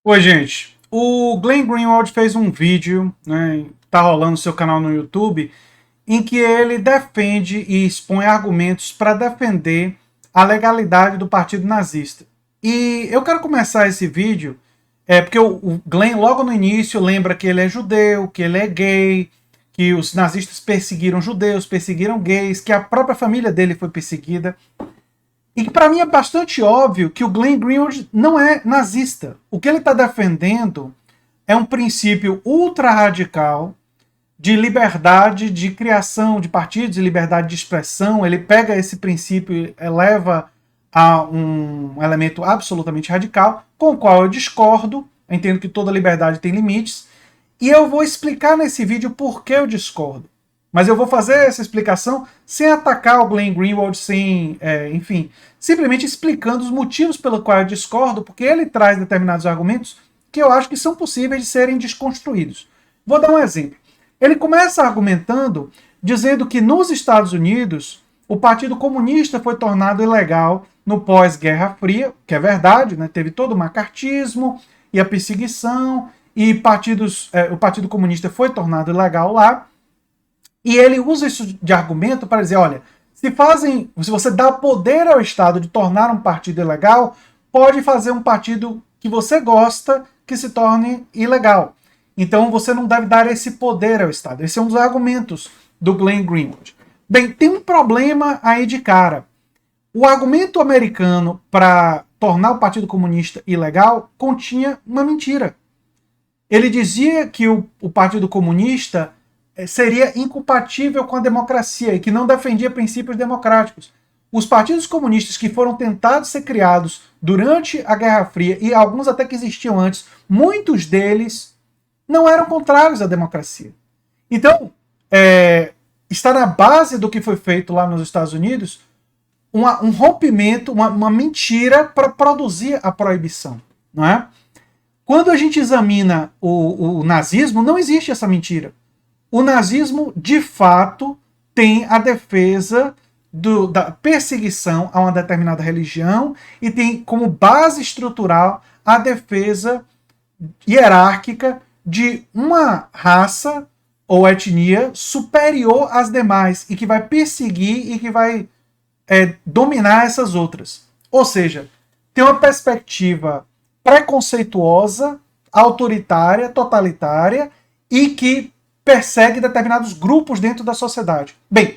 Oi, gente. O Glenn Greenwald fez um vídeo, né, tá rolando no seu canal no YouTube, em que ele defende e expõe argumentos para defender a legalidade do Partido Nazista. E eu quero começar esse vídeo porque o Glenn logo no início lembra que ele é judeu, que ele é gay, que os nazistas perseguiram judeus, perseguiram gays, que a própria família dele foi perseguida. E que para mim é bastante óbvio que o Glenn Greenwald não é nazista. O que ele está defendendo é um princípio ultra radical de liberdade de criação de partidos e liberdade de expressão. Ele pega esse princípio e eleva a um elemento absolutamente radical, com o qual eu discordo. Eu entendo que toda liberdade tem limites. E eu vou explicar nesse vídeo por que eu discordo. Mas eu vou fazer essa explicação sem atacar o Glenn Greenwald, sem, enfim, simplesmente explicando os motivos pelo qual eu discordo, porque ele traz determinados argumentos que eu acho que são possíveis de serem desconstruídos. Vou dar um exemplo. Ele começa argumentando, dizendo que nos Estados Unidos o Partido Comunista foi tornado ilegal no pós-Guerra Fria, que é verdade, né? Teve todo o macartismo e a perseguição, e o Partido Comunista foi tornado ilegal lá. E ele usa isso de argumento para dizer, olha, se você dá poder ao Estado de tornar um partido ilegal, pode fazer um partido que você gosta que se torne ilegal. Então você não deve dar esse poder ao Estado. Esse é um dos argumentos do Glenn Greenwald. Bem, tem um problema aí de cara. O argumento americano para tornar o Partido Comunista ilegal continha uma mentira. Ele dizia que o Partido Comunista seria incompatível com a democracia e que não defendia princípios democráticos. Os partidos comunistas que foram tentados ser criados durante a Guerra Fria, e alguns até que existiam antes, muitos deles não eram contrários à democracia. Então, está na base do que foi feito lá nos Estados Unidos um rompimento, uma mentira para produzir a proibição. Não é? Quando a gente examina o nazismo, não existe essa mentira. O nazismo, de fato, tem a defesa da perseguição a uma determinada religião e tem como base estrutural a defesa hierárquica de uma raça ou etnia superior às demais e que vai perseguir e que vai dominar essas outras. Ou seja, tem uma perspectiva preconceituosa, autoritária, totalitária e que persegue determinados grupos dentro da sociedade. Bem,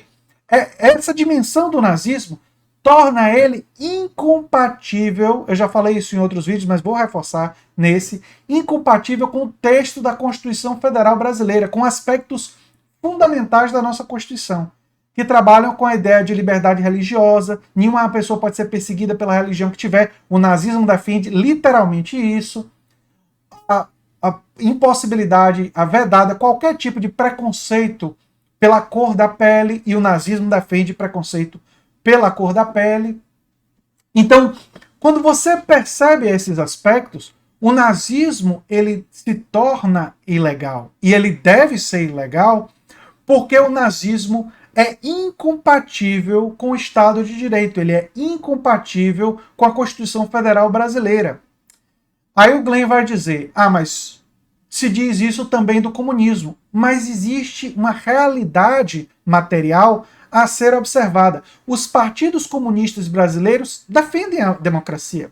essa dimensão do nazismo torna ele incompatível, eu já falei isso em outros vídeos, mas vou reforçar nesse, incompatível com o texto da Constituição Federal Brasileira, com aspectos fundamentais da nossa Constituição, que trabalham com a ideia de liberdade religiosa, nenhuma pessoa pode ser perseguida pela religião que tiver, o nazismo defende literalmente isso, a impossibilidade, a vedada qualquer tipo de preconceito pela cor da pele, e o nazismo defende preconceito pela cor da pele. Então, quando você percebe esses aspectos, o nazismo ele se torna ilegal. E ele deve ser ilegal porque o nazismo é incompatível com o Estado de Direito, ele é incompatível com a Constituição Federal Brasileira. Aí o Glenn vai dizer, mas se diz isso também do comunismo, mas existe uma realidade material a ser observada. Os partidos comunistas brasileiros defendem a democracia.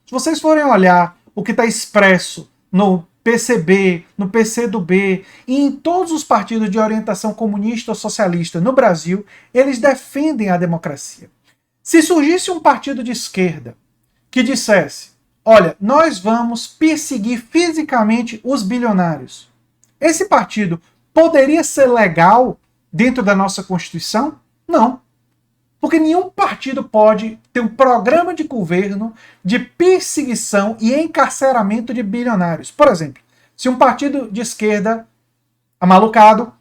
Se vocês forem olhar o que está expresso no PCB, no PCdoB e em todos os partidos de orientação comunista ou socialista no Brasil, eles defendem a democracia. Se surgisse um partido de esquerda que dissesse, olha, nós vamos perseguir fisicamente os bilionários, esse partido poderia ser legal dentro da nossa Constituição? Não. Porque nenhum partido pode ter um programa de governo de perseguição e encarceramento de bilionários. Por exemplo, se um partido de esquerda, amalucado,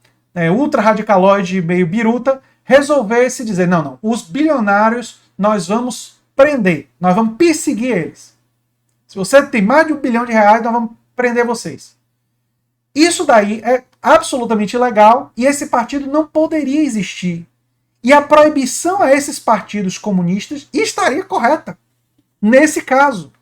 ultra-radicaloide, meio biruta, resolvesse dizer, não, os bilionários nós vamos prender, nós vamos perseguir eles. Se você tem mais de R$1 bilhão, nós vamos prender vocês. Isso daí é absolutamente ilegal e esse partido não poderia existir. E a proibição a esses partidos comunistas estaria correta, nesse caso.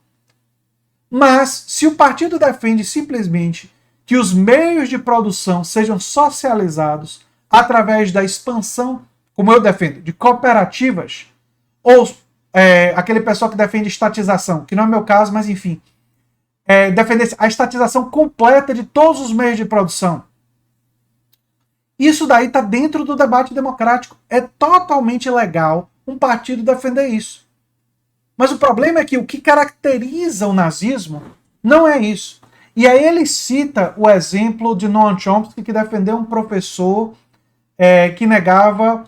Mas, se o partido defende simplesmente que os meios de produção sejam socializados através da expansão, como eu defendo, de cooperativas, ou aquele pessoal que defende estatização, que não é meu caso, mas enfim, defender a estatização completa de todos os meios de produção. Isso daí está dentro do debate democrático. É totalmente legal um partido defender isso. Mas o problema é que o que caracteriza o nazismo não é isso. E aí ele cita o exemplo de Noam Chomsky, que defendeu um professor que negava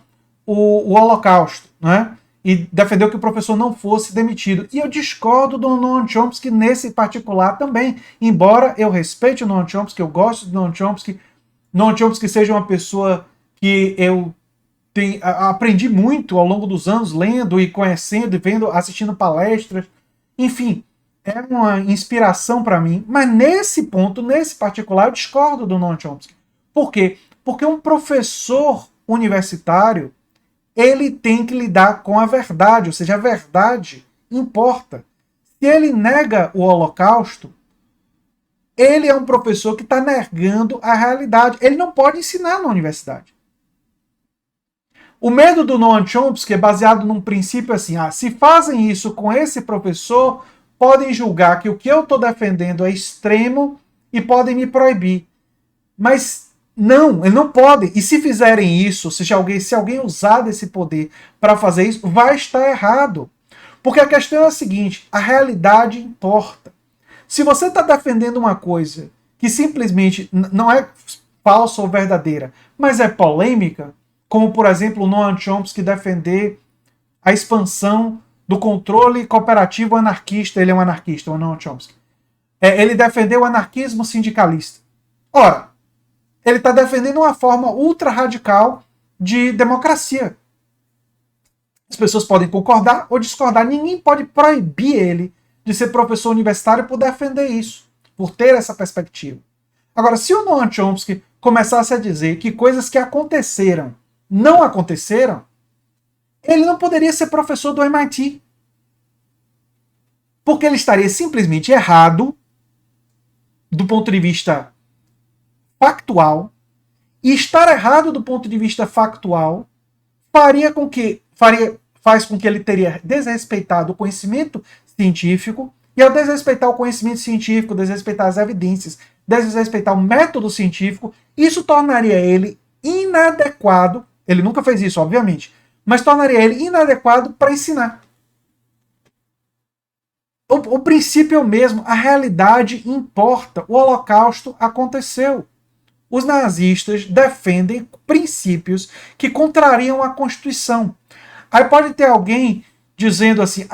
o Holocausto, né? E defendeu que o professor não fosse demitido. E eu discordo do Noam Chomsky nesse particular também. Embora eu respeite o Noam Chomsky, eu gosto do Noam Chomsky seja uma pessoa que eu aprendi muito ao longo dos anos, lendo e conhecendo, e vendo, assistindo palestras. Enfim, é uma inspiração para mim. Mas nesse ponto, nesse particular, eu discordo do Noam Chomsky. Por quê? Porque um professor universitário, ele tem que lidar com a verdade, ou seja, a verdade importa. Se ele nega o Holocausto, ele é um professor que está negando a realidade. Ele não pode ensinar na universidade. O medo do Noam Chomsky é baseado num princípio assim, se fazem isso com esse professor, podem julgar que o que eu estou defendendo é extremo e podem me proibir. Mas não, ele não pode. E se fizerem isso, se alguém usar desse poder para fazer isso, vai estar errado. Porque a questão é a seguinte, a realidade importa. Se você está defendendo uma coisa que simplesmente não é falsa ou verdadeira, mas é polêmica, como, por exemplo, o Noam Chomsky defender a expansão do controle cooperativo anarquista, ele é um anarquista, o Noam Chomsky. Ele defendeu o anarquismo sindicalista. Ora, ele está defendendo uma forma ultra radical de democracia. As pessoas podem concordar ou discordar. Ninguém pode proibir ele de ser professor universitário por defender isso, por ter essa perspectiva. Agora, se o Noam Chomsky começasse a dizer que coisas que aconteceram não aconteceram, ele não poderia ser professor do MIT. Porque ele estaria simplesmente errado do ponto de vista factual, e estar errado do ponto de vista factual faz com que ele teria desrespeitado o conhecimento científico, e ao desrespeitar o conhecimento científico, desrespeitar as evidências, desrespeitar o método científico, isso tornaria ele inadequado, ele nunca fez isso, obviamente, mas tornaria ele inadequado para ensinar. O princípio é o mesmo, a realidade importa, o Holocausto aconteceu. Os nazistas defendem princípios que contrariam a Constituição. Aí pode ter alguém dizendo assim,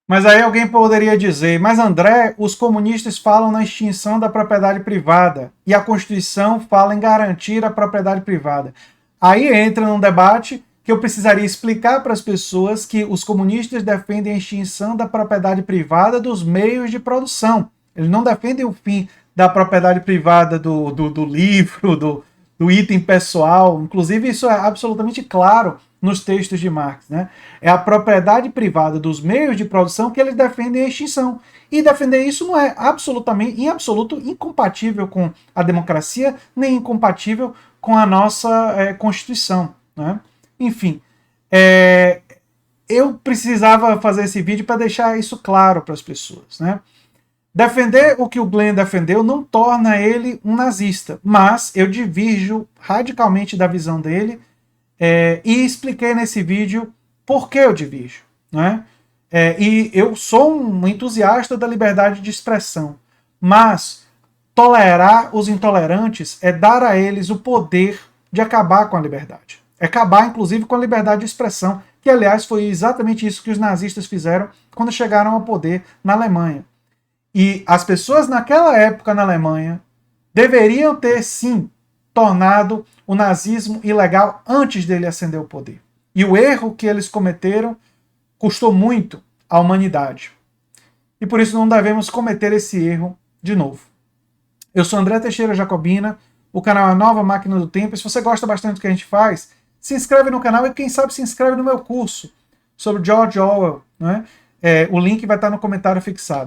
mas aí alguém poderia dizer, mas André, os comunistas falam na extinção da propriedade privada e a Constituição fala em garantir a propriedade privada. Aí entra num debate que eu precisaria explicar para as pessoas que os comunistas defendem a extinção da propriedade privada dos meios de produção. Eles não defendem o fim da propriedade privada do livro, do item pessoal. Inclusive, isso é absolutamente claro nos textos de Marx, né? É a propriedade privada dos meios de produção que eles defendem a extinção. E defender isso não é absolutamente, em absoluto, incompatível com a democracia, nem incompatível com a nossa Constituição, né? Enfim, eu precisava fazer esse vídeo para deixar isso claro para as pessoas, né? Defender o que o Glenn defendeu não torna ele um nazista, mas eu divirjo radicalmente da visão dele e expliquei nesse vídeo por que eu divirjo, né? E eu sou um entusiasta da liberdade de expressão, mas tolerar os intolerantes é dar a eles o poder de acabar com a liberdade. É acabar, inclusive, com a liberdade de expressão, que, aliás, foi exatamente isso que os nazistas fizeram quando chegaram ao poder na Alemanha. E as pessoas naquela época na Alemanha deveriam ter, sim, tornado o nazismo ilegal antes dele ascender ao poder. E o erro que eles cometeram custou muito à humanidade. E por isso não devemos cometer esse erro de novo. Eu sou André Teixeira Jacobina, o canal é a Nova Máquina do Tempo. E se você gosta bastante do que a gente faz, se inscreve no canal e quem sabe se inscreve no meu curso sobre George Orwell, né? O link vai estar no comentário fixado.